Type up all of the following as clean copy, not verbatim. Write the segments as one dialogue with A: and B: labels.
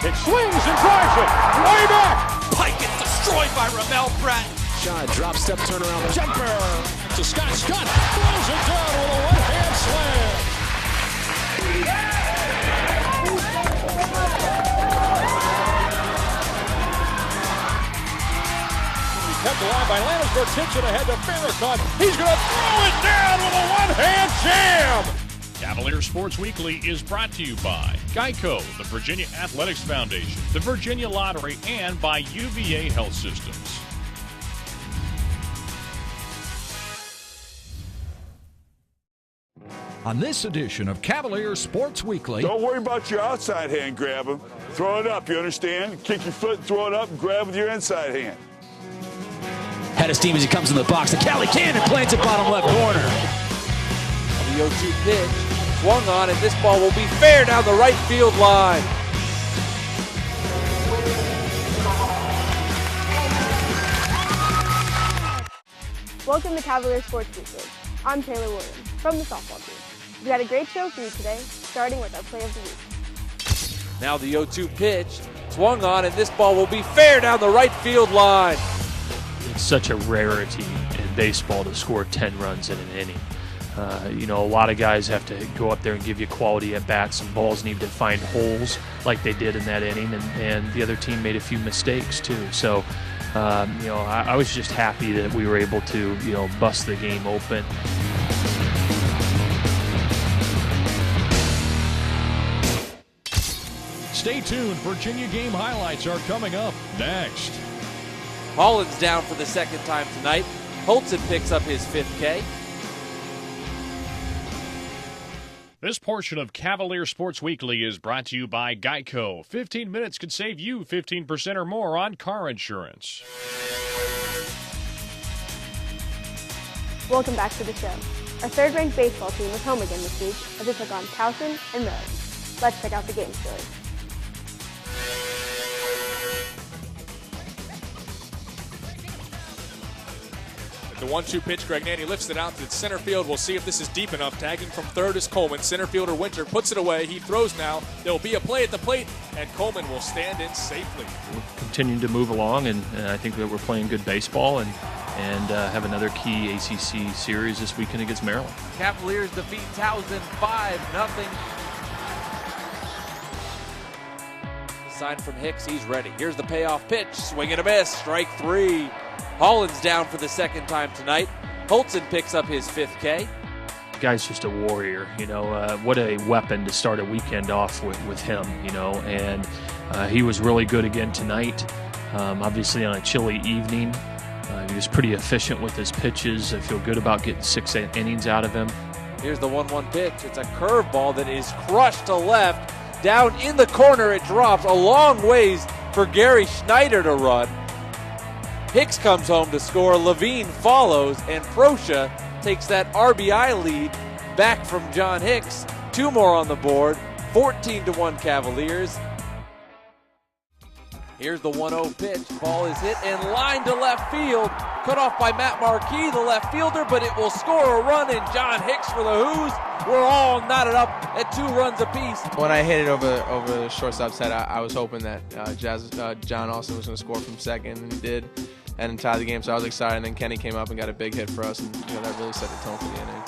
A: It swings and drives it way back.
B: Pike gets destroyed by Ramel Pratt.
C: Shy drop step turnaround jumper to Scott. Scott
A: Throws it down with a right-hand slam. He kept alive by Landisberg, tips it ahead to Farrakhan. He's going to throw it down with a one-hand jam.
D: Cavalier Sports Weekly is brought to you by Geico, the Virginia Athletics Foundation, the Virginia Lottery, and by UVA Health Systems.
E: On this edition of Cavalier Sports Weekly,
F: don't worry about your outside hand grab him. Throw it up, you understand? Kick your foot, throw it up, and grab with your inside hand.
C: Head of steam as he comes in the box. The Cali cannon plants it bottom left corner.
B: The 0-2 pitch swung on, and this ball will be fair down the right field line.
G: Welcome to Cavalier Sports Weekly. I'm Taylor Williams from the softball team. We got a great show for you today, starting with our play of the week.
B: Now the 0-2 pitch swung on, and this ball will be fair down the right field line.
H: It's such a rarity in baseball to score 10 runs in an inning. A lot of guys have to go up there and give you quality at bats, and balls need to find holes like they did in that inning, and the other team made a few mistakes too. So, I was just happy that we were able to, bust the game open.
D: Stay tuned. Virginia game highlights are coming up next.
B: Holland's down for the second time tonight. Holtzen picks up his 5th K.
D: This portion of Cavalier Sports Weekly is brought to you by Geico. 15 minutes could save you 15% or more on car insurance.
G: Welcome back to the show. Our third-ranked baseball team was home again this week as they took on Towson and Miller. Let's check out the game story.
I: The 1-2 pitch, Greg Nanny lifts it out to center field. We'll see if this is deep enough. Tagging from third is Coleman. Center fielder Winter puts it away. He throws now. There'll be a play at the plate, and Coleman will stand in safely.
H: We're continuing to move along, and I think that we're playing good baseball and have another key ACC series this weekend against Maryland.
B: Cavaliers defeat Towson 5-0. Sign from Hicks, he's ready. Here's the payoff pitch. Swing and a miss. Strike 3. Holland's down for the second time tonight. Holtzen picks up his 5th K.
H: The guy's just a warrior, what a weapon to start a weekend off with him, and he was really good again tonight. Obviously on a chilly evening. He was pretty efficient with his pitches. I feel good about getting 6 innings out of him.
B: Here's the 1-1 pitch. It's a curveball that is crushed to left. Down in the corner it drops a long ways for Gary Schneider to run. Hicks comes home to score, Levine follows, and Proscia takes that RBI lead back from John Hicks. 2 more on the board, 14-1 Cavaliers. Here's the 1-0 pitch. Ball is hit and lined to left field. Cut off by Matt Marquis, the left fielder, but it will score a run, and John Hicks for the Who's. We're all knotted up at 2 runs apiece.
J: When I hit it over the shortstop's head, I was hoping that John Austin was going to score from second, and he did, and tie the game, so I was excited. And then Kenny came up and got a big hit for us, and that really set the tone for the inning.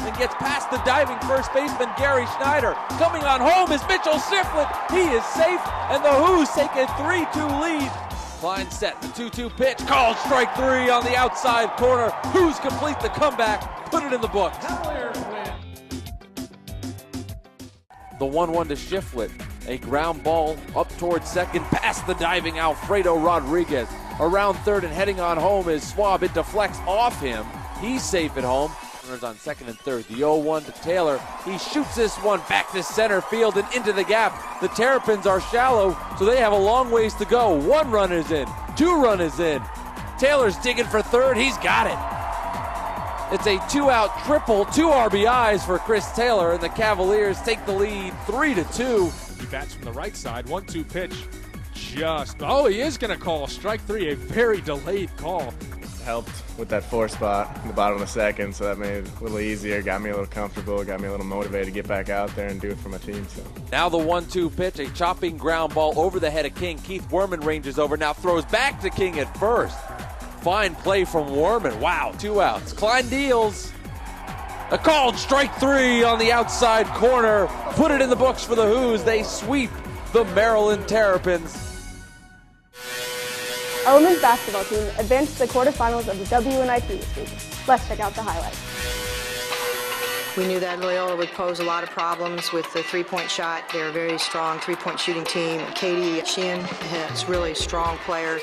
B: And gets past the diving first baseman Gary Schneider. Coming on home is Mitchell Siflin. He is safe, and the Who's take a 3-2 lead. Klein set, the 2-2 pitch, called strike 3 on the outside corner. Who's complete the comeback, put it in the books. The 1-1 to Shiflett. A ground ball up towards second, past the diving Alfredo Rodriguez. Around third and heading on home is Swab. It deflects off him. He's safe at home. Runners on second and third. The 0-1 to Taylor. He shoots this one back to center field and into the gap. The Terrapins are shallow, so they have a long ways to go. 1 run is in. 2 run is in. Taylor's digging for third. He's got it. It's a 2-out triple, 2 RBIs for Chris Taylor, and the Cavaliers take the lead 3-2.
I: He bats from the right side. 1-2 pitch. He is going to call strike 3, a very delayed call.
J: Helped with that 4 spot in the bottom of the second, so that made it a little easier, got me a little comfortable, got me a little motivated to get back out there and do it for my team. So
B: Now the 1-2 pitch, a chopping ground ball over the head of King. Keith Werman ranges over, now throws back to King at first. Fine play from Werman. Wow, 2 outs. Klein deals. A called strike 3 on the outside corner. Put it in the books for the Who's. They sweep the Maryland Terrapins.
G: Our women's basketball team advanced to the quarterfinals of the WNIT this week. Let's check out the highlights.
K: We knew that Loyola would pose a lot of problems with the three-point shot. They're a very strong three-point shooting team. Katie Sheehan is really a strong player.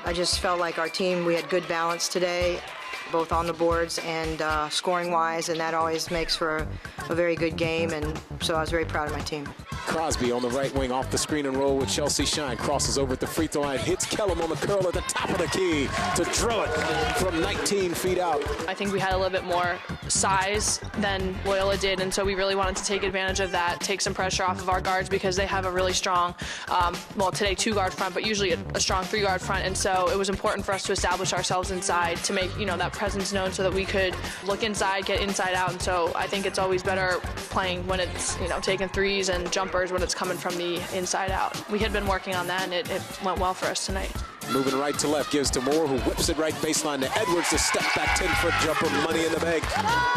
K: I just felt like our team, we had good balance today, both on the boards and scoring-wise, and that always makes for a very good game, and so I was very proud of my team.
L: Crosby on the right wing off the screen and roll with Chelsea Shine. Crosses over at the free throw line, hits Kellum on the curl at the top of the key to drill it from 19 feet out.
M: I think we had a little bit more size than Loyola did, and so we really wanted to take advantage of that, take some pressure off of our guards because they have a really strong, well, today 2-guard front, but usually a strong 3-guard front, and so it was important for us to establish ourselves inside to make, that presence known so that we could look inside, get inside out, and so I think it's always better playing when it's, taking threes and jumpers when it's coming from the inside out. We had been working on that, and it went well for us tonight.
L: Moving right to left, gives to Moore, who whips it right baseline to Edwards, the step back 10-foot jumper, money in the bank.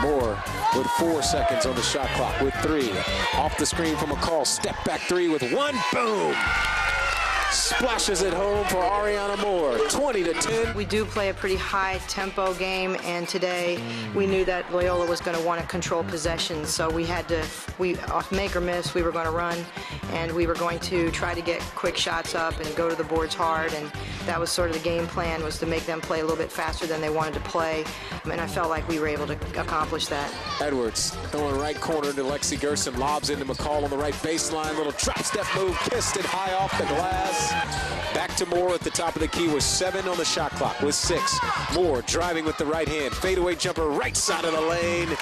L: Moore with 4 seconds on the shot clock with 3. Off the screen from McCall, step back 3 with 1, boom! Splashes it home for Ariana Moore, 20-10.
K: We do play a pretty high tempo game, and today we knew that Loyola was going to want to control possession, so we had to, off make or miss, we were going to run, and we were going to try to get quick shots up and go to the boards hard, and that was sort of the game plan, was to make them play a little bit faster than they wanted to play, and I felt like we were able to accomplish that.
L: Edwards throwing right corner to Lexi Gerson, lobs into McCall on the right baseline, little drop step move, kissed it high off the glass. Back to Moore at the top of the key with 7 on the shot clock with 6. Moore driving with the right hand. Fadeaway jumper right side of the lane.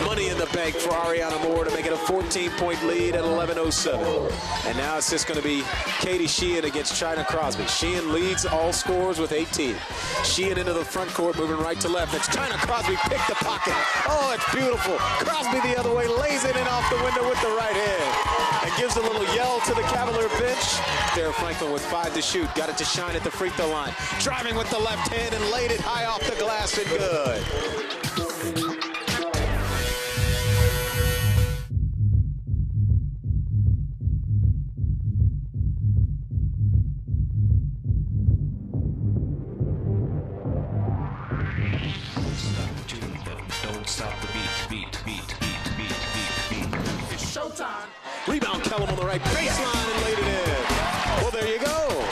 L: Money in the bank for Ariana Moore to make it a 14-point lead at 11:07. And now it's just going to be Katie Sheehan against China Crosby. Sheehan leads all scorers with 18. Sheehan into the front court, moving right to left. It's China Crosby, pick the pocket. Oh, it's beautiful. Crosby the other way, lays it in off the window with the right hand. And gives a little yell to the Cavalier bench. There, Franklin with 5 to shoot. Got it to Shine at the free throw line. Driving with the left hand and laid it high off the glass and good.
C: Don't stop the beat.
L: It's showtime. Rebound, Kellum on the right baseline and laid it in. Well, there you go.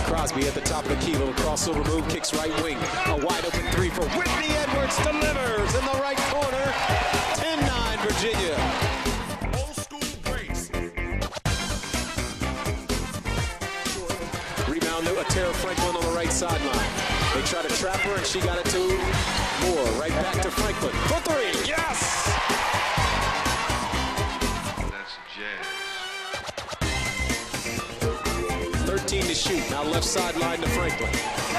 L: Crosby at the top of the key, little crossover move, kicks right wing. A wide open 3 for Whitney Edwards, delivers in the right corner. 10-9 Virginia.
F: Old school grace.
L: Rebound to Tara Franklin on the right sideline. They try to trap her and she got it to Moore. Right back to Franklin. For 3, yes! 13 to shoot. Now left sideline to Franklin.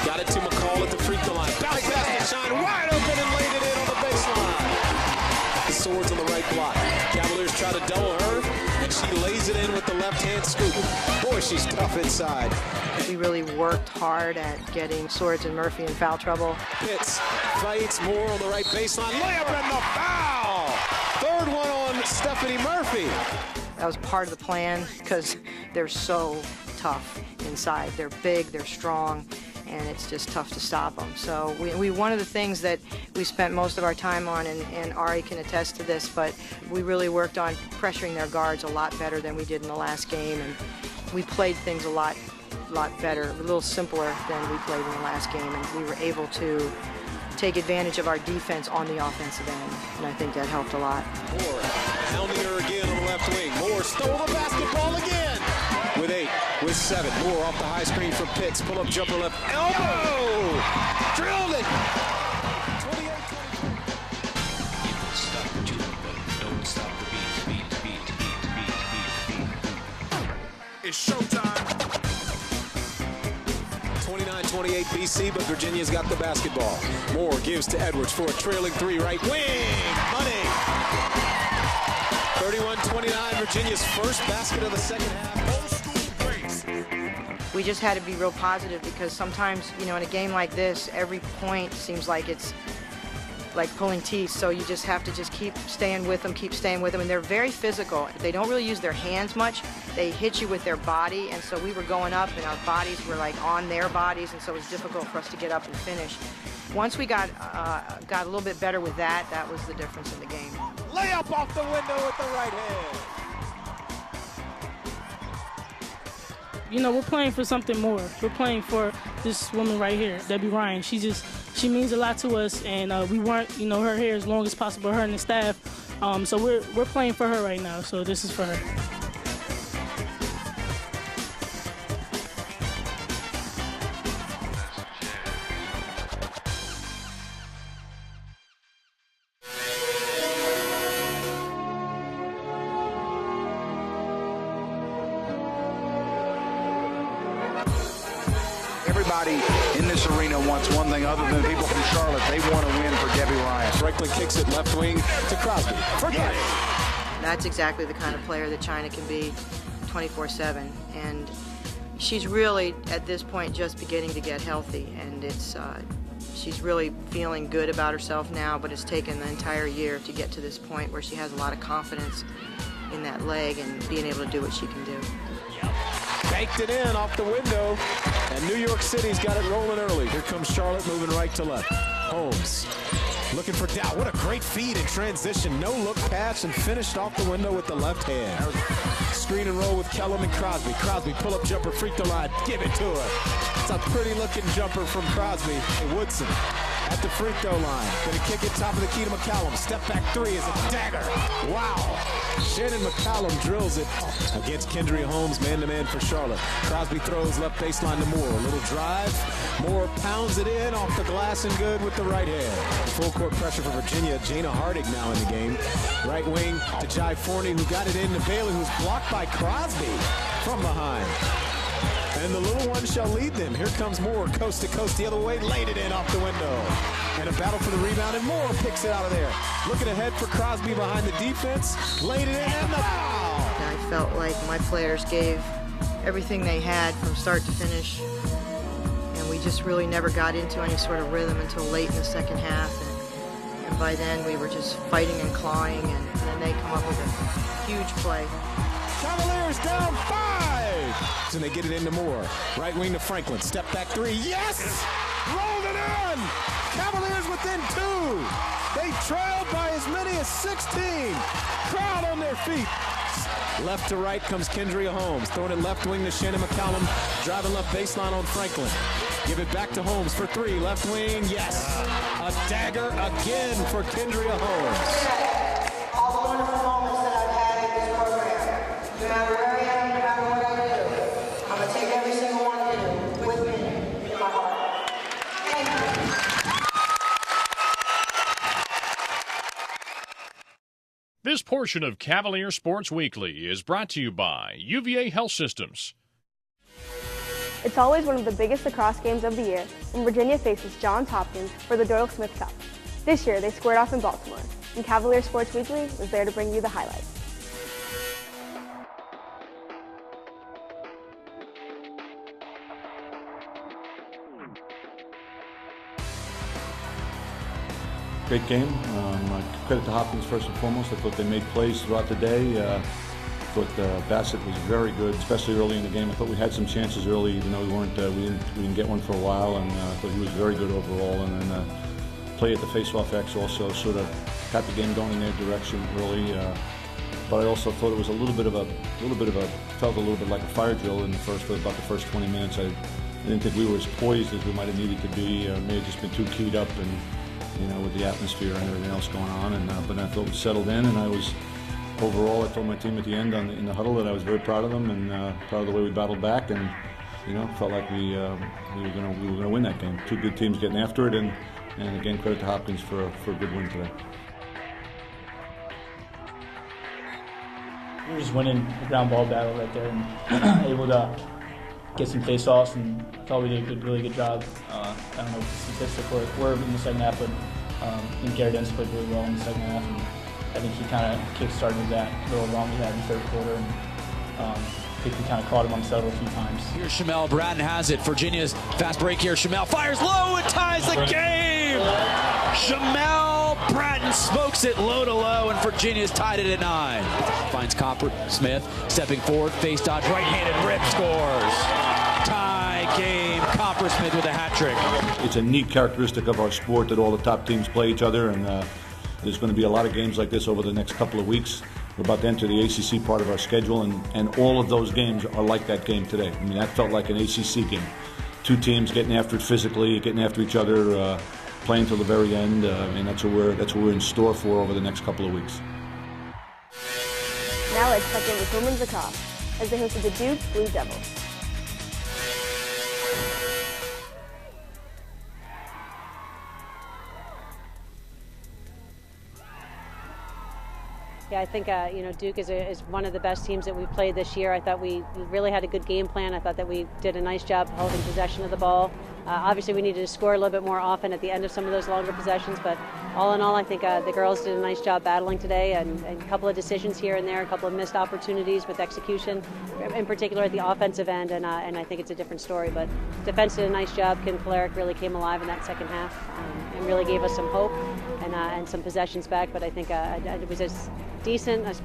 L: Got it to McCall at the free throw line. Bounce pass to Shine, wide open and laid it in on the baseline. The Swords on the right block. Cavaliers try to double her, and she lays it in with the left-hand scoop. Boy, she's tough inside.
K: We really worked hard at getting Swords and Murphy in foul trouble.
L: Pitts fights Moore on the right baseline. Layup and the foul! Third one on Stephanie Murphy.
K: That was part of the plan because they're so tough inside. They're big, they're strong, and it's just tough to stop them. So we one of the things that we spent most of our time on, and Ari can attest to this, but we really worked on pressuring their guards a lot better than we did in the last game, and we played things a lot better, a little simpler than we played in the last game, and we were able to take advantage of our defense on the offensive end, and I think that helped a lot.
L: Moore hounding her again on the left wing. Moore stole the basketball again with 8, with 7. Moore off the high screen from Pitts. Pull up jumper left elbow. Drilled it. 28-24.
C: Don't stop the beat.
F: It's showtime.
L: 29-28 28 BC, but Virginia's got the basketball. Moore gives to Edwards for a trailing three, right wing. Money. 31-29, Virginia's first basket of the second half.
K: We just had to be real positive because sometimes, in a game like this, every point seems like it's like pulling teeth. So you just have to keep staying with them, and they're very physical. They don't really use their hands much. They hit you with their body, and so we were going up, and our bodies were like on their bodies, and so it was difficult for us to get up and finish. Once we got a little bit better with that, that was the difference in the game.
L: Layup off the window with the right hand.
N: We're playing for something more. We're playing for this woman right here, Debbie Ryan. She means a lot to us, and we want, her hair as long as possible, her and the staff. So we're playing for her right now, so this is for her.
O: Everybody in this arena wants one thing other than people from Charlotte. They want to win for Debbie Ryan.
L: Franklin kicks it left wing to Crosby. Forget it.
K: That's exactly the kind of player that China can be 24/7. And she's really, at this point, just beginning to get healthy. And she's really feeling good about herself now, but it's taken the entire year to get to this point where she has a lot of confidence in that leg and being able to do what she can do.
L: Banked it in off the window, and New York City's got it rolling early. Here comes Charlotte moving right to left. Holmes looking for Dow. What a great feed in transition. No look pass and finished off the window with the left hand. Screen and roll with Kellum and Crosby. Crosby pull up jumper, free throw line. Give it to her. It's a pretty looking jumper from Crosby. And Woodson at the free throw line. Gonna kick it top of the key to McCallum. Step back three is a dagger. Wow. Shannon McCallum drills it against Kendria Holmes, man-to-man for Charlotte. Crosby throws left baseline to Moore. A little drive. Moore pounds it in off the glass and good with the right hand. Full court pressure for Virginia. Jana Hardig now in the game. Right wing to Jai Forney, who got it in to Bailey, who's blocked by Crosby from behind. And the little one shall lead them. Here comes Moore, coast to coast the other way, laid it in off the window. And a battle for the rebound, and Moore picks it out of there. Looking ahead for Crosby behind the defense, laid it in, and the foul!
K: I felt like my players gave everything they had from start to finish, and we just really never got into any sort of rhythm until late in the second half. And by then, we were just fighting and clawing, and then they come up with a huge play.
L: Cavaliers down 5! And they get it into Moore. Right wing to Franklin. Step back three. Yes! Rolled it in! Cavaliers within 2. They trailed by as many as 16. Crowd on their feet. Left to right comes Kendria Holmes. Throwing it left wing to Shannon McCallum. Driving left baseline on Franklin. Give it back to Holmes for 3. Left wing. Yes! A dagger again for Kendria Holmes.
K: All the wonderful moments that I've had in this program, no matter where I am, no matter what I do, I'm going to take every single one of you with me in my heart. Thank you.
D: This portion of Cavalier Sports Weekly is brought to you by UVA Health Systems.
G: It's always one of the biggest lacrosse games of the year when Virginia faces Johns Hopkins for the Doyle Smith Cup. This year, they squared off in Baltimore, and Cavalier Sports Weekly was there to bring you the highlights.
P: Great game. Credit to Hopkins first and foremost. I thought they made plays throughout the day. I thought Bassett was very good, especially early in the game. I thought we had some chances early, even though we didn't get one for a while, and I thought he was very good overall. And then play at the face-off X also sort of got the game going in their direction early. But I also thought it was felt a little bit like a fire drill in about the first 20 minutes. I didn't think we were as poised as we might have needed to be. May have just been too keyed up and with the atmosphere and everything else going on. But I thought we settled in, and overall, I told my team at the end in the huddle that I was very proud of them and proud of the way we battled back, and felt like we were going to win that game. Two good teams getting after it, and again, credit to Hopkins for a good win today.
Q: We were just winning the ground ball battle right there and able to get some face-offs, and I thought we did a really good job. I don't know if the statistics were in the second half, but I think Gary Dennis played really well in the second half, and I think he kind of kick-started that little run we had in the third quarter, and I think we kind of caught him on the settle a few times.
C: Here's Shamel Bratton has it. Virginia's fast break here. Shamel fires low and ties the game. Shamel Bratton smokes it low to low, and Virginia's tied it at 9. Finds Copper Smith stepping forward, face dodge, right-handed rip, scores. Tie game. Copper Smith with a hat trick.
P: It's a neat characteristic of our sport that all the top teams play each other, and there's going to be a lot of games like this over the next couple of weeks. We're about to enter the ACC part of our schedule, and all of those games are like that game today. I mean, that felt like an ACC game. Two teams getting after it physically, getting after each other, playing till the very end, and that's what we're in store for over the next couple of weeks.
G: Now let's check in with women's lacrosse as they hosted the Duke Blue Devils.
R: Yeah, I think Duke is one of the best teams that we've played this year. I thought we really had a good game plan. I thought that we did a nice job holding possession of the ball. Obviously, we needed to score a little bit more often at the end of some of those longer possessions, but all in all, I think the girls did a nice job battling today, and a couple of decisions here and there, a couple of missed opportunities with execution, in particular at the offensive end, and I think it's a different story. But defense did a nice job. Kim Klarick really came alive in that second half and really gave us some hope and some possessions back, but I think it was a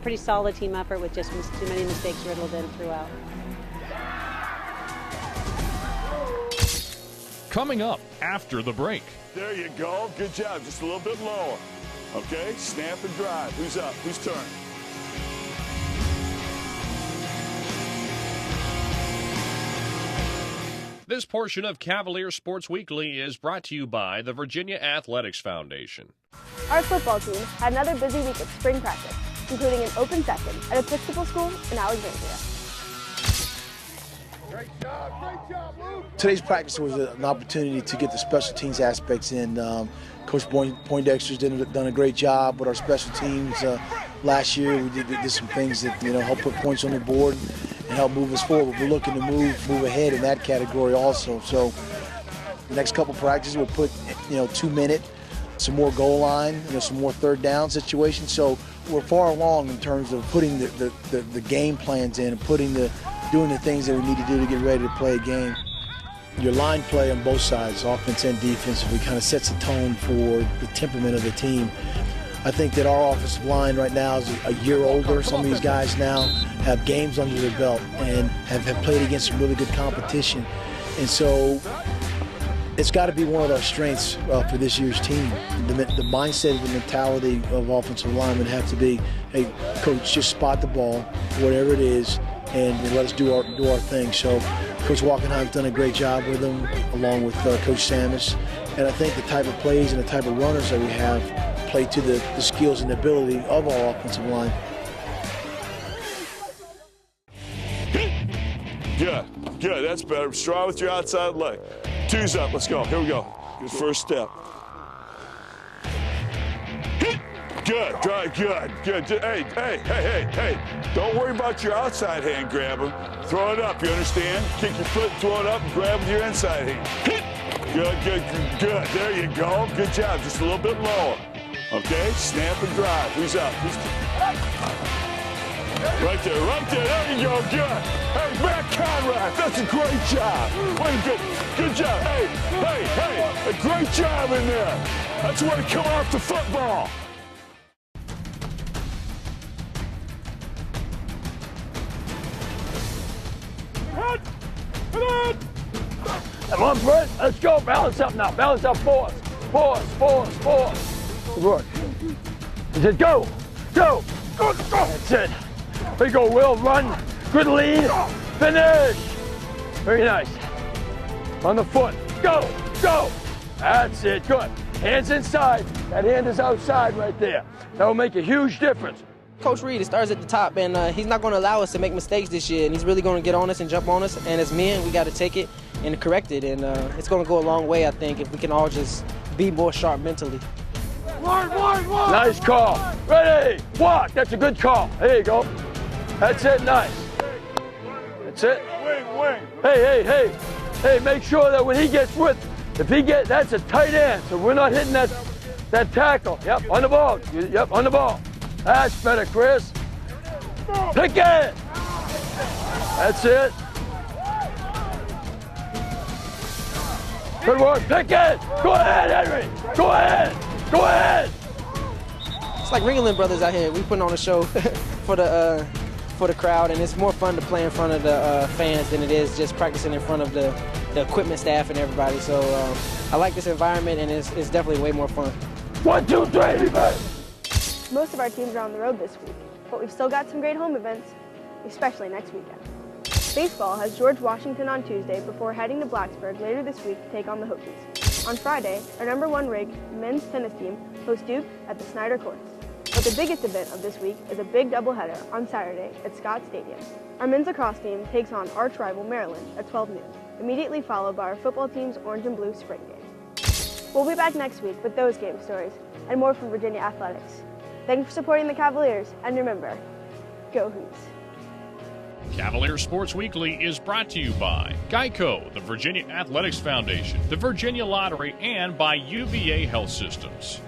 R: pretty solid team effort with just too many mistakes riddled in throughout.
D: Coming up after the break.
F: There you go. Good job. Just a little bit lower. Okay, snap and drive. Who's up? Whose turn?
D: This portion of Cavalier Sports Weekly is brought to you by the Virginia Athletics Foundation.
G: Our football team had another busy week of spring practice, including an open session at Episcopal School in Alexandria.
F: Great job, Luke.
S: Today's practice was an opportunity to get the special teams aspects in. Coach Poindexter's done a great job with our special teams. Last year we did some things that helped put points on the board and help move us forward. We're looking to move ahead in that category also. So the next couple practices we'll put 2-minute, some more goal line, some more third down situations. So we're far along in terms of putting the game plans in and doing the things that we need to do to get ready to play a game. Your line play on both sides, offense and defense, really kind of sets the tone for the temperament of the team. I think that our offensive line right now is a year older. Some of these guys now have games under their belt and have played against some really good competition. And so it's got to be one of our strengths for this year's team. The mindset, the mentality of offensive linemen have to be, hey, coach, just spot the ball, whatever it is, and let us do our thing. So Coach Walkenheim's done a great job with them, along with Coach Samus. And I think the type of plays and the type of runners that we have play to the skills and ability of our offensive line.
F: Good, that's better. Strong with your outside leg. Two's up, let's go. Here we go. Good first step. Good, drive, good. Hey. Don't worry about your outside hand grabbing. Throw it up, you understand? Kick your foot, throw it up, and grab with your inside hand. Good. There you go. Good job. Just a little bit lower. Okay, snap and drive. Who's up? Right there. There you go. Good. Hey, Matt Conrad, that's a great job. Good job. Hey, a great job in there. That's the way to come off the football.
T: Come on, Brett. Let's go. Balance up now. Balance up. Force. Good work. He said, go. That's it. There you go, Will. Run. Good lead. Finish. Very nice. On the foot. Go. That's it. Good. Hands inside. That hand is outside right there. That will make a huge difference.
U: Coach Reed, it starts at the top, and he's not going to allow us to make mistakes this year, and he's really going to get on us and jump on us, and as men, we got to take it and correct it, and it's going to go a long way, I think, if we can all just be more sharp mentally.
T: Nice call. Ready, walk. That's a good call. There you go. That's it, nice. That's it. Hey, make sure that when he gets that's a tight end, so we're not hitting that tackle. Yep, on the ball. Yep, on the ball. That's better, Chris. Pick it. That's it. Good work. Pick it. Go ahead, Henry. Go ahead. Go ahead.
U: It's like Ringling Brothers out here. We putting on a show for the crowd, and it's more fun to play in front of the fans than it is just practicing in front of the equipment staff and everybody. So I like this environment, and it's definitely way more fun.
T: 1, 2, 3, man.
G: Most of our teams are on the road this week, but we've still got some great home events, especially next weekend. Baseball has George Washington on Tuesday before heading to Blacksburg later this week to take on the Hokies. On Friday, our #1 ranked men's tennis team hosts Duke at the Snyder Courts. But the biggest event of this week is a big doubleheader on Saturday at Scott Stadium. Our men's lacrosse team takes on arch rival Maryland at 12 noon, immediately followed by our football team's orange and blue spring game. We'll be back next week with those game stories and more from Virginia Athletics. Thank you for supporting the Cavaliers, and remember, go Hoops.
D: Cavalier Sports Weekly is brought to you by Geico, the Virginia Athletics Foundation, the Virginia Lottery, and by UVA Health Systems.